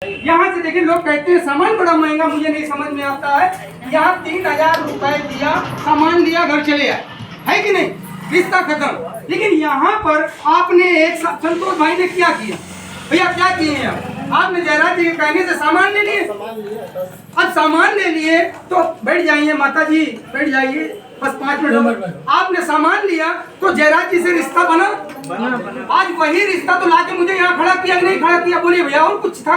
यहाँ से देखिए लोग कहते हैं सामान बड़ा महंगा, मुझे नहीं समझ में आता है। यहाँ 3000 रुपए दिया, सामान लिया, घर चले आए, है कि नहीं, रिश्ता खत्म। लेकिन यहाँ पर आपने एक संतोष भाई ने क्या किया भैया, क्या किए हैं आपने जयराज जी के कहने से सामान ले लिए। अब सामान ले लिए तो बैठ जाइए माता जी, बैठ जाइए बस 5 मिनट। आपने सामान लिया तो जयराज जी से रिश्ता बना। आज वही रिश्ता तो लाके मुझे यहाँ खड़ा किया, नहीं खड़ा किया, बोलिए भैया और कुछ था,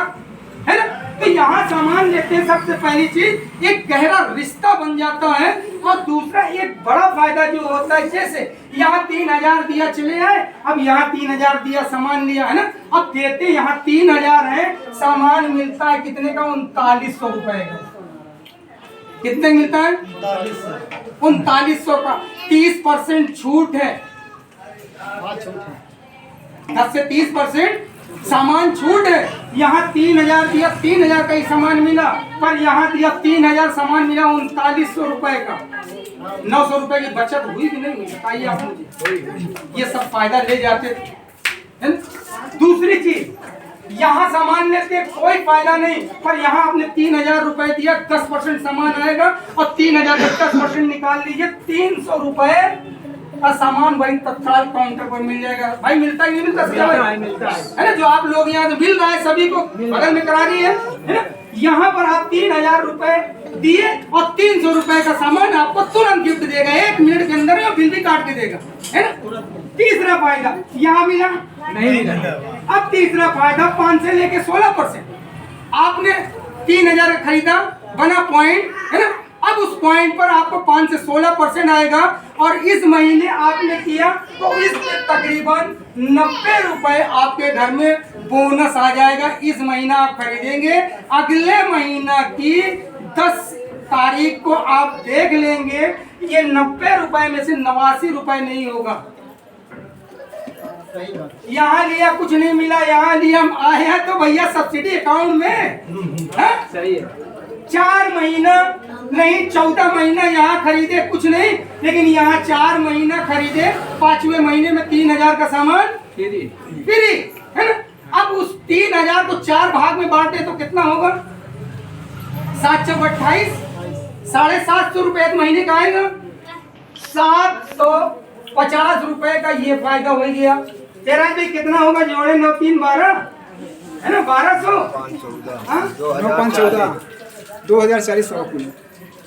है ना। तो यहाँ सामान लेते हैं, सबसे पहली चीज एक गहरा रिश्ता बन जाता है। और दूसरा एक बड़ा फायदा जो होता है, जैसे यहाँ 3000 दिया, चले आए, अब यहाँ 3000 दिया, सामान लिया, है ना। अब देते यहाँ 3000 है, सामान मिलता है कितने का, 3900 रुपए का। कितने मिलता है, 3900 का। 30% छूट है, 10 से 30% सामान छूट है। यहाँ 3000 दिया, 3000 का ही सामान मिला, पर यहाँ दिया 3000, सामान मिला 3900 रुपए का। 900 रुपए की बचत हुई कि नहीं हुई, बताइए आप मुझे। ये सब फायदा ले जाते हैं। दूसरी चीज, यहाँ सामान लेते कोई फायदा नहीं, पर यहाँ आपने 3000 रुपए दिया, 10% सामान आएगा और 3000 का 10% निकाल लीजिए, 300 रुपए का सामान वही तत्काल काउंटर पर मिल जाएगा। भाई मिलता है, नहीं मिलता, मिलता है ना। जो आप लोग यहाँ तो मिल रहा है, सभी को बगल में करा रही है ना। यहाँ पर आप 3000 रुपए दिए और 300 रुपए का सामान आपको तुरंत गिफ्ट देगा, 1 मिनट के अंदर बिल भी काट के देगा, है ना। तीसरा फायदा यहाँ मिला नहीं। अब तीसरा फायदा 5 से लेके 16%। आपने 3000 खरीदा, बना पॉइंट, है ना। अब उस पॉइंट पर आपको 5 से 16% आएगा। और इस महीने आपने किया तो इसमें तकरीबन 90 रुपए आपके घर में बोनस आ जाएगा। इस महीना आप खरीदेंगे, अगले महीना की 10 तारीख को आप देख लेंगे, ये 90 रुपए में से 89 रुपए नहीं होगा। यहाँ लिया कुछ नहीं मिला, यहाँ लिया हम आए हैं तो भैया सब्सिडी अकाउंट में, सही है। 4 महीना नहीं, 14 महीना यहाँ खरीदे कुछ नहीं, लेकिन यहाँ 4 महीना खरीदे, 5वें महीने में 3000 का सामान फ्री, है ना। अब उस 3000 को 4 भाग में बांटे तो कितना होगा, 7 चौक 28, 750 रुपए एक महीने का आएगा। 750 रुपए का ये फायदा हो गया। तेरा भी कितना होगा, जोड़े 9 3 12, है ना, 1200, 2040 होगा कुल,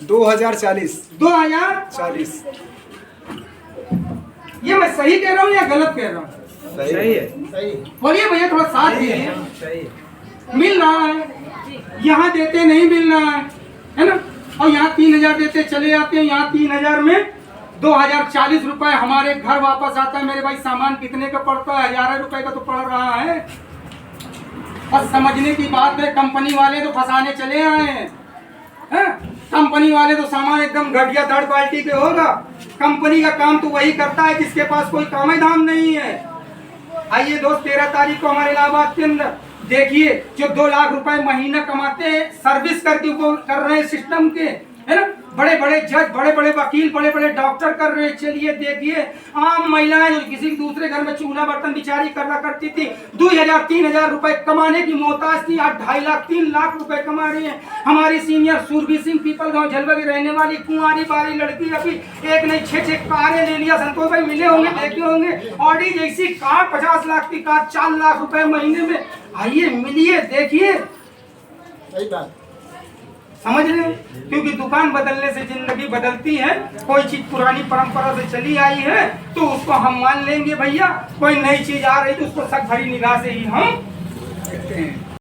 2040। ये मैं सही कह रहा हूँ या गलत कह रहा हूँ? सही है। बोलिए भैया, थोड़ा साथ दीजिए। मिल रहा है, यहाँ देते नहीं मिल रहा है ना। और यहाँ 3000 देते चले जाते हैं, यहाँ 3000 में 2040 रुपए हमारे घर वापस आता है। मेरे भाई सामान कितने का पड़ता है, 1000 रुपए का तो पड़ रहा है। और समझने की बात है, कंपनी वाले तो फंसाने चले आए हैं। कंपनी वाले तो सामान एकदम घटिया थर्ड क्वालिटी के होगा। कंपनी का काम तो वही करता है जिसके पास कोई काम धाम नहीं है। आइए दोस्त, 13 तारीख को हमारे इलाहाबाद के अंदर देखिए, जो 2 लाख रुपए महीना कमाते हैं सर्विस करके, वो कर रहे हैं सिस्टम के, है ना। बड़े बड़े जज, बड़े बड़े वकील, बड़े बड़े डॉक्टर कर रहे हैं। चलिए देखिए, आम महिलाएं जो किसी दूसरे घर में चूल्हा बर्तन बिचारी करना करती थी, 2000 3000 रुपए कमाने की मोहताज थी, आज 2.5 लाख 3 लाख रुपए कमा रही है। हमारी सीनियर सुरभि सिंह पीपल गांव झलवा की रहने वाली कुंवारी बारी लड़की, अभी एक नहीं 6 कारें ले लिया। संतोष भाई मिले होंगे, देखे होंगे, ऑडी जैसी कार, 50 लाख की कार, 4 लाख रुपए महीने में। आइए मिलिए, देखिए, सही बात, समझ रहे हैं। क्योंकि दुकान बदलने से जिंदगी बदलती है। कोई चीज पुरानी परंपरा से चली आई है तो उसको हम मान लेंगे भैया, कोई नई चीज आ रही तो उसको सक भरी निगाह से ही हम देखते हैं।